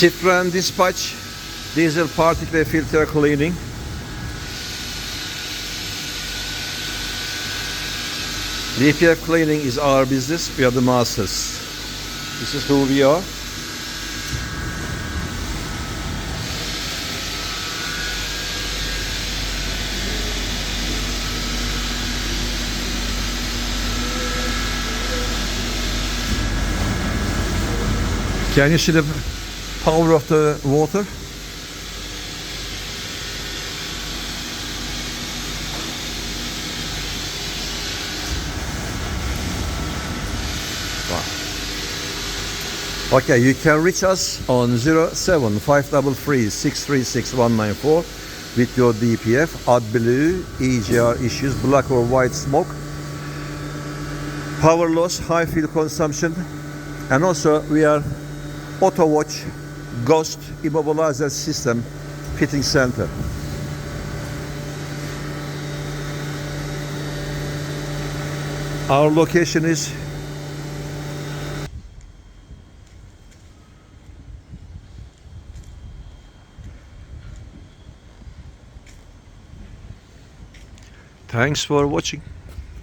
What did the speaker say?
Citroen Dispatch diesel particle filter cleaning. DPF cleaning is our business. We are the masters. This is who we are. Can you see the power of the water? Wow. Okay, you can reach us on 07-533-636-194 with your DPF, AdBlue, EGR issues, black or white smoke, power loss, high fuel consumption, and also we are Auto Watch Ghost Immobilizer System Fitting Center. Our location is Thanks for watching.